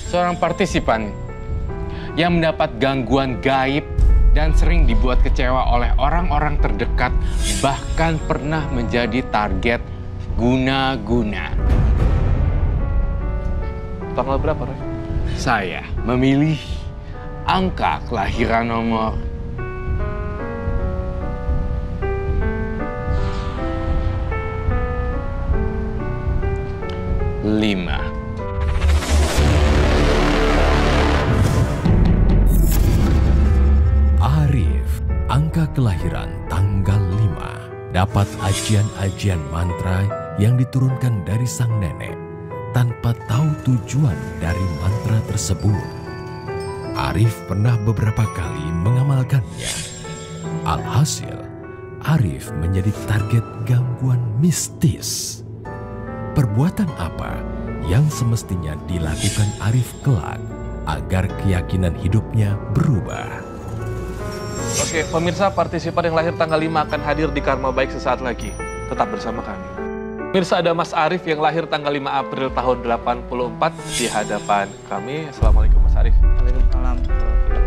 seorang partisipan yang mendapat gangguan gaib dan sering dibuat kecewa oleh orang-orang terdekat, bahkan pernah menjadi target guna-guna. Tanggal berapa, Roy? Saya memilih angka kelahiran nomor 5. Arif, angka kelahiran tanggal 5, dapat ajian-ajian mantra yang diturunkan dari sang nenek tanpa tahu tujuan dari mantra tersebut. Arif pernah beberapa kali mengamalkannya. Alhasil, Arif menjadi target gangguan mistis. Perbuatan apa yang semestinya dilakukan Arif kelak agar keyakinan hidupnya berubah? Oke, pemirsa, partisipan yang lahir tanggal 5 akan hadir di Karma Baik sesaat lagi. Tetap bersama kami. Pemirsa, ada Mas Arif yang lahir tanggal 5 April tahun 84 di hadapan kami. Assalamualaikum Mas Arif. Waalaikumsalam.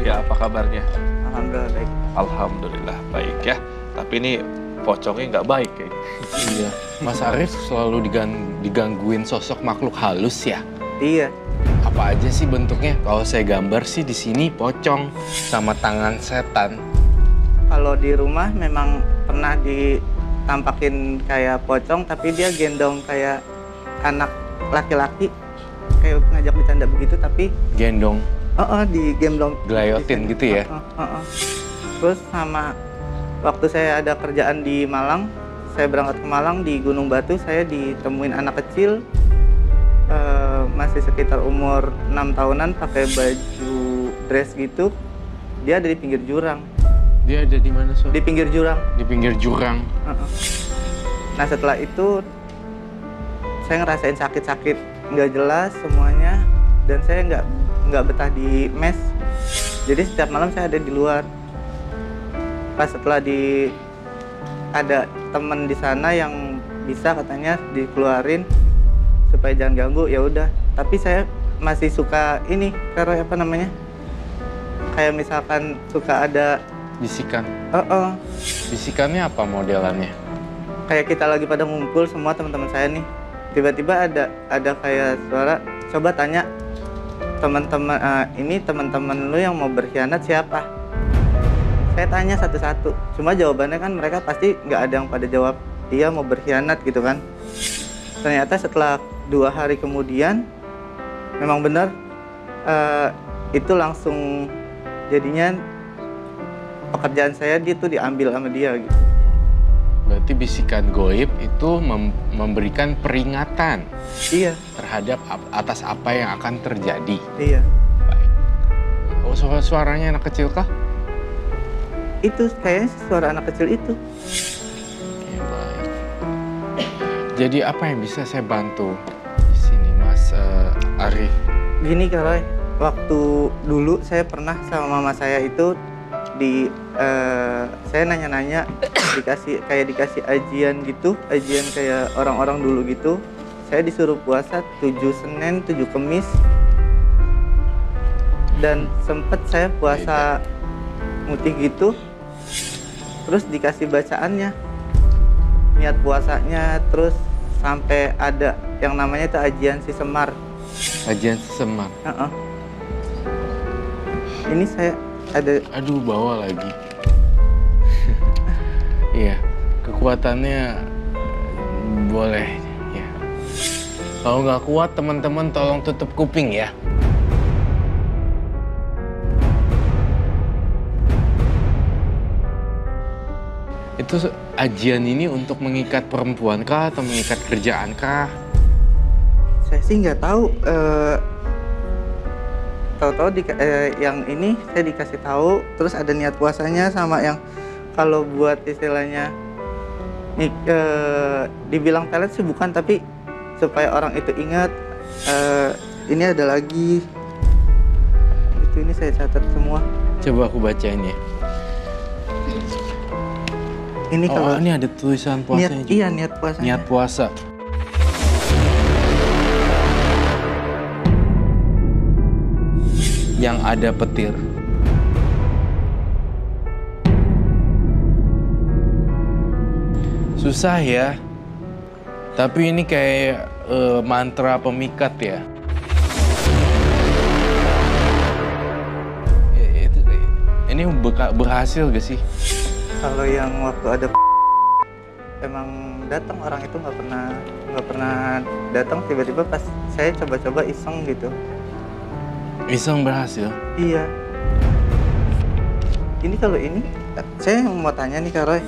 Ya, apa kabarnya? Alhamdulillah baik. Alhamdulillah baik ya. Tapi ini pocongnya nggak baik kayaknya. Iya, Mas Arif selalu digangguin sosok makhluk halus ya? Iya. Apa aja sih bentuknya? Kalau saya gambar sih di sini pocong sama tangan setan. Kalau di rumah memang pernah ditampakin kayak pocong, tapi dia gendong kayak anak laki-laki, kayak ngajak bercanda begitu, tapi Gendong, digendong. gelayotin gitu ya? Terus sama waktu saya ada kerjaan di Malang, saya berangkat ke Malang di Gunung Batu, saya ditemuin anak kecil masih sekitar umur 6 tahunan pakai baju dress gitu. Dia ada di pinggir jurang. Dia ada di mana, Sob? Di pinggir jurang. Di pinggir jurang. Nah setelah itu saya ngerasain sakit-sakit nggak jelas semuanya, dan saya nggak betah di mes. Jadi setiap malam saya ada di luar. Pas setelah ada temen di sana yang bisa katanya dikeluarin supaya jangan ganggu, ya udah. Tapi saya masih suka ini, karena apa namanya? Kayak misalkan suka ada Bisikan. Bisikannya apa modelannya? Kayak kita lagi pada ngumpul semua teman-teman saya nih. Tiba-tiba ada kayak suara, coba tanya teman-teman ini teman-teman lu yang mau berkhianat siapa? Saya tanya satu-satu, cuma jawabannya kan mereka pasti nggak ada yang pada jawab dia mau berkhianat gitu kan. Ternyata setelah 2 hari kemudian memang benar itu langsung jadinya pekerjaan saya tuh diambil sama dia gitu. Berarti bisikan goib itu memberikan peringatan. Iya. Terhadap atas apa yang akan terjadi. Iya. Baik. Oh, suaranya anak kecil kah? Itu kayaknya suara anak kecil itu. Oke, baik. Jadi apa yang bisa saya bantu di sini, Mas Arif? Gini Kak, waktu dulu saya pernah sama mama saya itu saya nanya-nanya dikasih ajian gitu, ajian kayak orang-orang dulu gitu. Saya disuruh puasa 7 Senin, 7 Kemis. Dan sempet saya puasa mutih gitu. Terus dikasih bacaannya, niat puasanya, terus sampai ada yang namanya itu ajian si Semar. Ajian si Semar? Ini saya ada. Aduh, bawa lagi. Iya, kekuatannya boleh ya. Kalau nggak kuat, teman-teman tolong tutup kuping ya. Itu ajian ini untuk mengikat perempuan kah atau mengikat kerjaan kah? Saya sih nggak tahu. Tahu-tahu yang ini saya dikasih tahu, terus ada niat puasanya sama yang kalau buat istilahnya dibilang pelet sih bukan, tapi supaya orang itu ingat ini ada lagi. Ini saya catat semua. Coba aku bacain ya. Ini kalau ini ada tulisan puasanya juga. Iya, niat puasanya. Niat puasa. yang ada petir. Susah ya, tapi ini kayak mantra pemikat ya. Ini berhasil gak sih? Kalau yang waktu ada emang datang orang itu nggak pernah datang, tiba-tiba pas saya coba-coba iseng gitu. Iseng berhasil? Iya. Ini kalau ini saya mau tanya nih Kak Roy,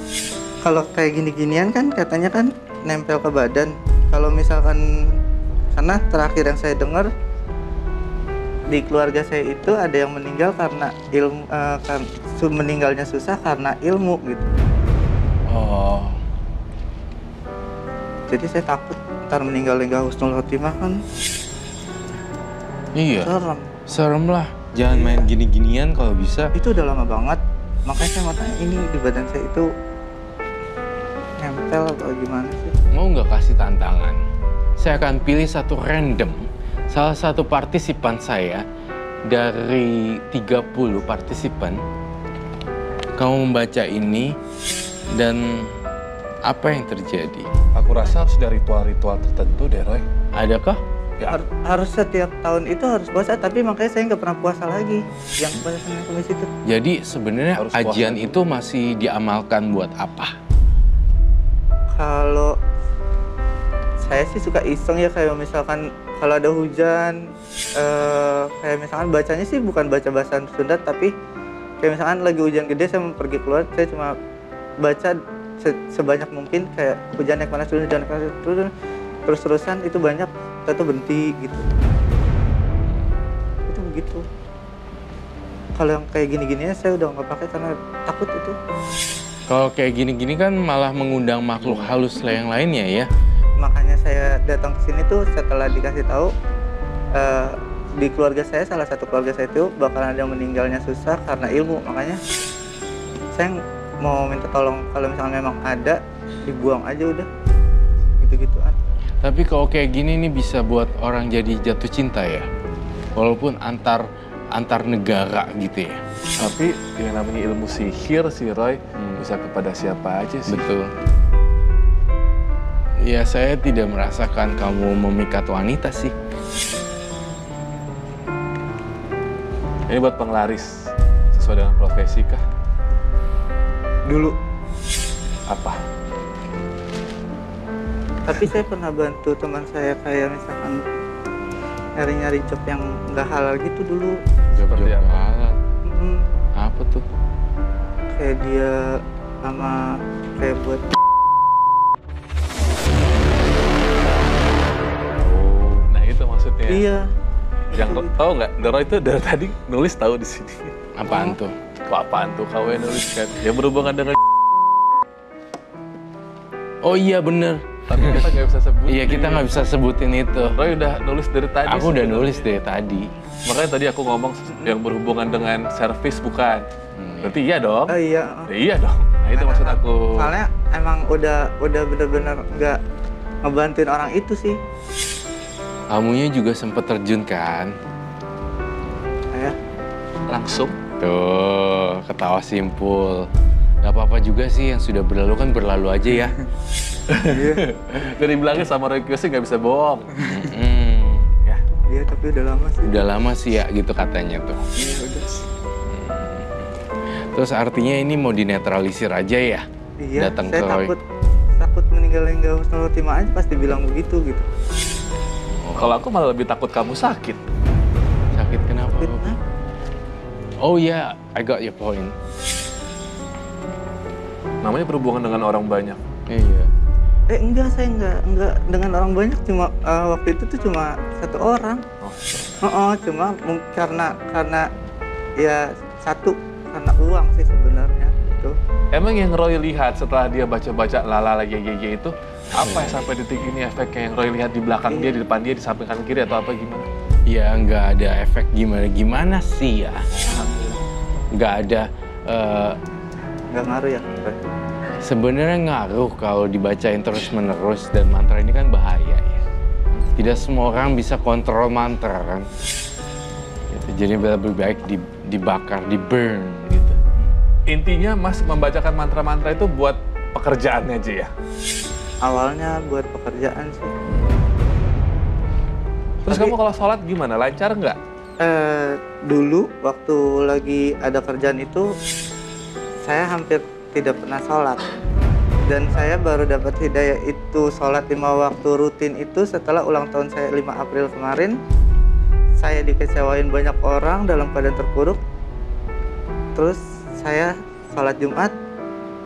kalau kayak gini-ginian kan katanya kan nempel ke badan. Kalau misalkan, karena terakhir yang saya dengar di keluarga saya itu ada yang meninggal karena ilmu, meninggalnya susah karena ilmu gitu. Oh. Jadi saya takut ntar meninggalnya nggak husnul khotimah kan. Iya. Serem. Serem lah. Jangan main gini-ginian kalau bisa. Itu udah lama banget. Makanya saya mau tanya, ini di badan saya itu nempel atau gimana sih? Mau nggak kasih tantangan? Saya akan pilih satu random, salah satu partisipan saya dari 30 partisipan. Kamu membaca ini dan apa yang terjadi? Aku rasa harus ada ritual-ritual tertentu deh, Roy. Adakah? Ya. Harus setiap tahun itu harus puasa, tapi makanya saya nggak pernah puasa lagi yang pada Senin Kamis itu. Jadi sebenarnya Harus ajian puasa. itu masih diamalkan buat apa? Kalau saya sih suka iseng ya, kayak misalkan kalau ada hujan, kayak misalkan bacanya sih bukan baca bahasa Sunda, tapi kayak misalkan lagi hujan gede saya mau pergi keluar, saya cuma baca sebanyak mungkin, kayak hujan naik panas turun, hujan naik panas turun, terus-terusan itu banyak, atau berhenti gitu. Itu begitu. Kalau yang kayak gini-gininya saya udah nggak pakai karena takut itu. Kalau kayak gini-gini kan malah mengundang makhluk halus yang lainnya ya. Makanya saya datang ke sini tuh setelah dikasih tahu di keluarga saya, salah satu keluarga saya itu bakalan ada yang meninggalnya susah karena ilmu. Makanya saya mau minta tolong kalau misalnya memang ada, dibuang aja udah, gitu-gituan. Tapi kalau kayak gini nih bisa buat orang jadi jatuh cinta ya, walaupun antar negara gitu ya. Tapi yang namanya ilmu sihir sih, Roy, bisa kepada siapa aja sih. Betul. Ya saya tidak merasakan kamu memikat wanita sih. Ini buat penglaris, sesuai dengan profesi kah? Dulu. Apa? Tapi saya pernah bantu teman saya kayak misalkan nyari-nyari job yang nggak halal gitu dulu. Seperti apa? halal. Mm, Apa tuh? kayak dia sama kayak buat Nah itu maksudnya. iya. Yang tahu nggak? Roy itu dari tadi nulis tahu di sini. Apaan tuh? Kok apaan tuh kau yang nulis kan? Yang berhubungan dengan. Oh iya bener. Tapi kita nggak bisa sebut. Iya kita nggak bisa sebutin itu. Roy udah nulis dari tadi. Aku udah sebenarnya. nulis dari tadi. Makanya tadi aku ngomong yang berhubungan dengan servis bukan. Berarti iya dong. Oh iya. Iya dong. Nah itu maksud aku. Soalnya emang udah bener-bener nggak ngebantuin orang itu sih. Kamunya juga sempat terjun kan? Saya Langsung. Tuh, ketawa simpul. Gak apa-apa juga sih, yang sudah berlalu kan berlalu aja ya. Dari bilangnya sama Roy Kiyoshi nggak bisa bohong. Ya. iya, tapi udah lama sih. Udah lama sih ya gitu katanya tuh. Iya udah. Terus artinya ini mau dinetralisir aja ya? Iya, Datang saya ke Roy. takut meninggalin nggak husnul khotimah aja pasti bilang begitu gitu. Kalau aku malah lebih takut kamu sakit. Sakit kenapa? Fitnah. Oh ya, I got your point. Namanya berhubungan dengan orang banyak. Iya. Enggak, saya enggak dengan orang banyak, cuma waktu itu tuh cuma satu orang. Cuma karena ya satu karena uang sih sebenarnya itu. Emang yang Roy lihat setelah dia baca-baca lala lagi itu apa yang sampai detik ini efeknya yang Roy lihat di belakang dia, di depan dia, di samping kanan kiri atau apa gimana? Ya nggak ada efek gimana sih ya. Nggak ada. Nggak ngaruh ya? Sebenarnya ngaruh kalau dibacain terus-menerus, dan mantra ini kan bahaya ya. Tidak semua orang bisa kontrol mantra kan. Gitu. Jadi lebih baik dibakar, di-burn gitu. Intinya Mas membacakan mantra-mantra itu buat pekerjaannya aja ya? Awalnya buat pekerjaan sih. Terus Tapi- kamu kalau sholat gimana? Lancar nggak? Dulu waktu lagi ada kerjaan itu, saya hampir tidak pernah sholat. Dan saya baru dapat hidayah itu sholat 5 waktu rutin itu setelah ulang tahun saya 5 April kemarin. Saya dikecewain banyak orang dalam keadaan terpuruk. Terus saya sholat Jumat,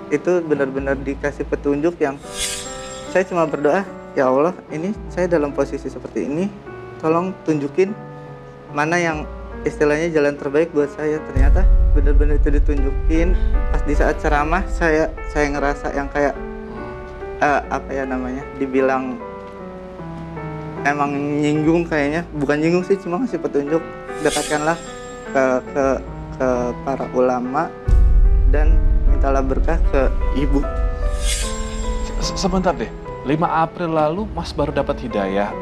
itu benar-benar dikasih petunjuk yang saya cuma berdoa, ya Allah, ini saya dalam posisi seperti ini, tolong tunjukin mana yang istilahnya jalan terbaik buat saya. Ternyata benar-benar itu ditunjukin. Pas di saat ceramah saya ngerasa yang kayak apa ya namanya, dibilang emang nyinggung, kayaknya bukan nyinggung sih, cuma ngasih petunjuk, dekatkanlah ke para ulama dan mintalah berkah ke ibu. Sebentar deh, 5 April lalu Mas baru dapat hidayah.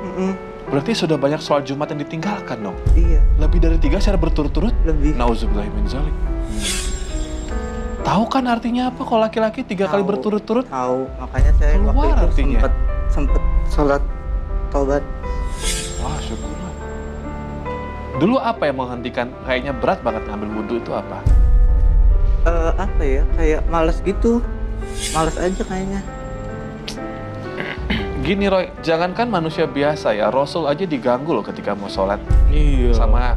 Berarti sudah banyak sholat Jumat yang ditinggalkan dong? Iya, Lebih dari 3 secara berturut-turut? lebih. Nauzubillahi min dzalik. Tahu kan artinya apa kalau laki-laki 3 kali Tahu. berturut-turut? Tahu, makanya saya Keluar waktu itu artinya. sempet sholat taubat. Wah, syukurlah. Dulu apa yang menghentikan, kayaknya berat banget ngambil wudhu itu apa? Apa ya, kayak males gitu, males aja kayaknya. Gini Roy, jangankan manusia biasa ya, Rasul aja diganggu loh ketika mau sholat Iya. sama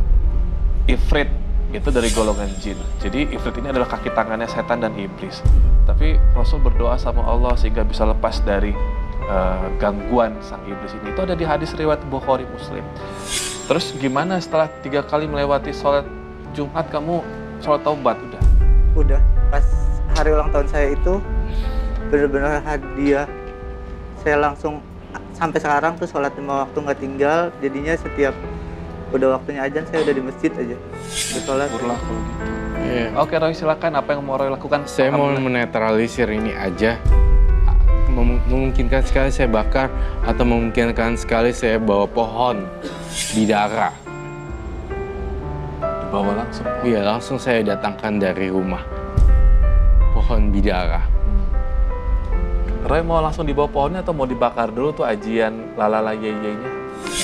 ifrit, itu dari golongan jin. Jadi ifrit ini adalah kaki tangannya setan dan iblis. Tapi Rasul berdoa sama Allah sehingga bisa lepas dari gangguan sang iblis ini. Itu ada di hadis riwayat Bukhari Muslim. Terus gimana setelah 3 kali melewati sholat Jumat kamu sholat taubat udah? Udah, pas hari ulang tahun saya itu benar-benar hadiah. Saya langsung sampai sekarang tuh sholat 5 waktu nggak tinggal. Jadinya setiap udah waktunya ajan saya udah di masjid aja sholat. Syukurlah kalau gitu. Iya. Oke Roy, silakan apa yang mau Roy lakukan? Saya mau Alhamdulillah. menetralisir ini aja. Memungkinkan sekali saya bakar atau memungkinkan sekali saya bawa pohon bidara. Dibawa langsung. Iya, langsung saya datangkan dari rumah. Pohon bidara. Roy mau langsung dibawa pohonnya atau mau dibakar dulu tuh ajian lalala yeyenya?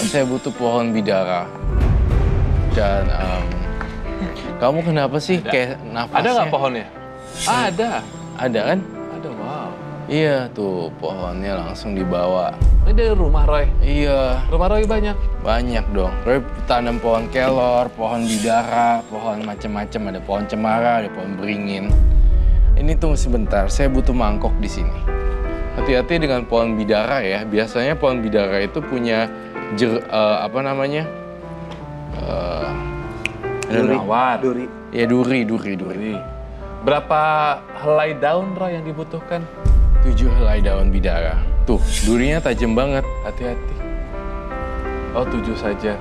Saya butuh pohon bidara. Dan kamu kenapa sih kayak nafasnya? Ada nggak pohonnya? Ada. Ada kan? Ada, wow. Iya tuh, pohonnya langsung dibawa. Ini dari rumah Roy. Iya, Rumah Roy banyak. banyak dong. Roy tanam pohon kelor, pohon bidara, pohon macam-macam. Ada pohon cemara, ada pohon beringin. Ini tunggu sebentar, saya butuh mangkok di sini. Hati-hati dengan pohon bidara ya. Biasanya pohon bidara itu punya apa namanya? Mawar. Duri. Ya duri. Duri. Berapa helai daun Roy yang dibutuhkan? 7 helai daun bidara. Tuh, durinya tajam banget. Hati-hati. Oh, 7 saja.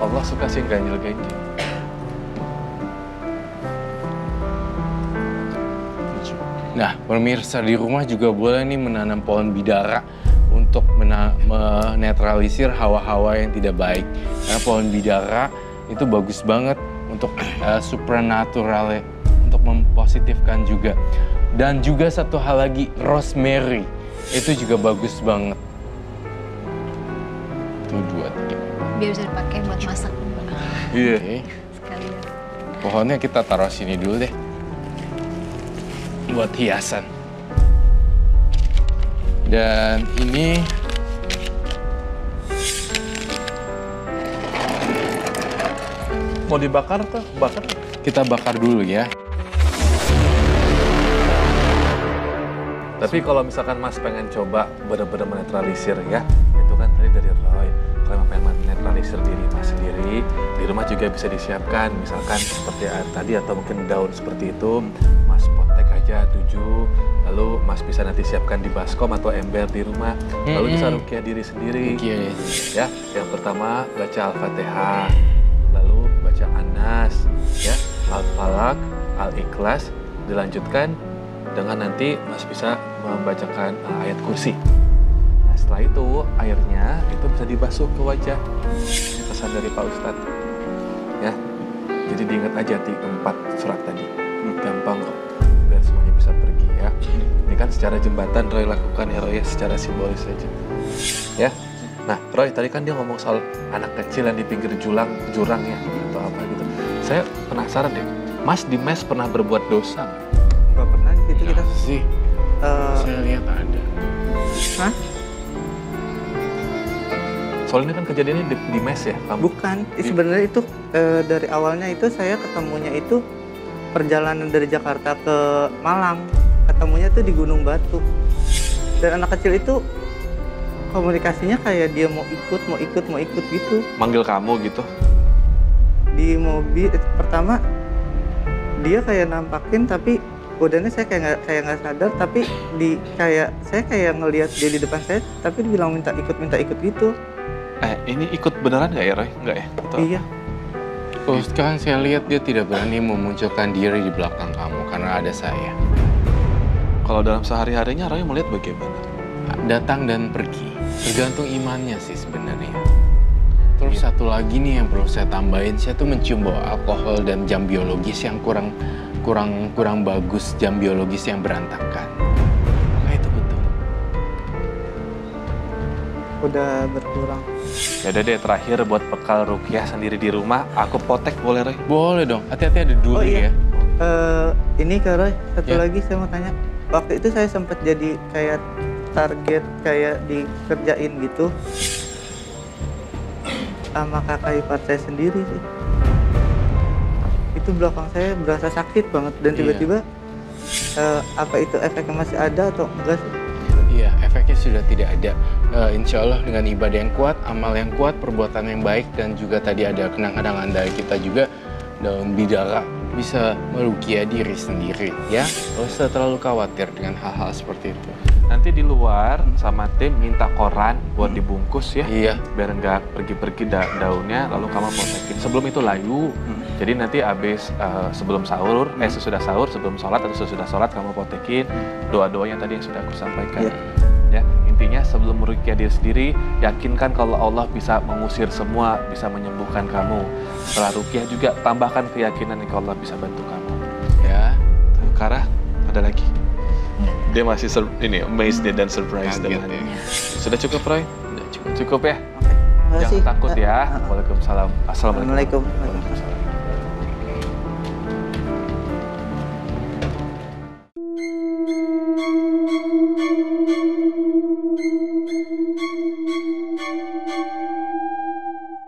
Allah suka sih ganjil-ganjil. Nah, pemirsa di rumah juga boleh nih menanam pohon bidara untuk menetralisir hawa-hawa yang tidak baik. Karena pohon bidara itu bagus banget untuk supranatural, untuk mempositifkan juga. Dan juga satu hal lagi, rosemary. Itu juga bagus banget. Itu 2, 3. Biar bisa dipakai buat masak Iya. Oke. sekalian. Pohonnya kita taruh sini dulu deh. Buat hiasan. Dan ini Mau dibakar tuh? Bakar. kita bakar dulu ya. Tapi kalau misalkan Mas pengen coba benar-benar menetralisir ya, itu kan tadi dari Roy. Kalau pengen menetralisir diri Mas sendiri, di rumah juga bisa disiapkan. Misalkan seperti air tadi atau mungkin daun seperti itu, Mas potek aja 7. Lalu Mas bisa nanti siapkan di baskom atau ember di rumah. Lalu bisa ruqyah diri sendiri. Ruqyah ya. Ya, yang pertama baca Al-Fatihah, lalu baca An-Nas, ya, Al-Falaq, Al-Ikhlas, dilanjutkan dengan nanti Mas bisa membacakan ayat kursi. Nah, setelah itu airnya itu bisa dibasuh ke wajah. Kita pesan dari Pak Ustadz. Ya, jadi diingat aja 4 surat tadi. Gampang kok, biar semuanya bisa pergi ya. Ini kan secara jembatan Roy lakukan ya Roy, ya, secara simbolis saja. Ya, nah Roy tadi kan dia ngomong soal anak kecil yang di pinggir jurang ya, atau apa gitu. Saya penasaran deh, Mas di mes pernah berbuat dosa nggak? Nggak pernah di situ kita. Sih, saya lihat ada. Hah? Soalnya kan kejadiannya di mes ya, kamu? Bukan, sebenarnya itu dari awalnya itu saya ketemunya itu perjalanan dari Jakarta ke Malang. Ketemunya tuh di Gunung Batu. Dan anak kecil itu komunikasinya kayak dia mau ikut gitu. Manggil kamu gitu? Di mobil pertama dia kayak nampakin, tapi udahnya saya kayak nggak sadar, tapi saya kayak ngelihat dia di depan saya, tapi dia bilang minta ikut gitu. Ini ikut beneran nggak ya Roy? Nggak ya? Atau Iya. Oh, sekarang saya lihat dia tidak berani memunculkan diri di belakang kamu karena ada saya. kalau dalam sehari-harinya Roy melihat bagaimana? Datang dan pergi, tergantung imannya sih sebenarnya. Terus satu lagi nih yang perlu saya tambahin, saya tuh mencium bau alkohol dan jam biologis yang kurang bagus, jam biologis yang berantakan. Apakah itu betul? Udah berkurang. Yaudah deh, terakhir buat bekal rukyah sendiri di rumah, aku potek boleh Roy? Boleh dong, hati-hati ada duri Oh, iya. ya. Ini Kak Roy, satu Ya. lagi saya mau tanya. Waktu itu saya sempat jadi kayak target kayak dikerjain gitu sama kakak ipar saya sendiri sih. Itu belakang saya berasa sakit banget dan Iya. tiba-tiba apa itu efeknya masih ada atau enggak sih? Iya, efeknya sudah tidak ada. Insya Allah dengan ibadah yang kuat, amal yang kuat, perbuatan yang baik, dan juga tadi ada kenang-kenangan dari kita juga, daun bidara bisa meruqyah diri sendiri, ya. Gak usah terlalu khawatir dengan hal-hal seperti itu. Nanti di luar sama tim minta koran buat dibungkus ya. Iya. Biar nggak pergi-pergi daunnya, lalu kamu potekin. Sebelum itu layu, jadi nanti abis sebelum sahur, sesudah sahur, sebelum sholat atau sesudah sholat kamu potekin doa-doanya tadi yang sudah aku sampaikan. Iya. Ya, intinya sebelum meruqyah diri sendiri, yakinkan kalau Allah bisa mengusir semua, bisa menyembuhkan kamu. Setelah ruqyah juga tambahkan keyakinan kalau Allah bisa bantu kamu. Ya, Tuh, Kara, ada lagi? Dia masih amazed dan surprised kaget dengan ya. Sudah cukup Roy? Udah cukup. Cukup ya? Terima kasih. Jangan takut ya. Waalaikumsalam. Assalamualaikum. Assalamualaikum. Waalaikumsalam.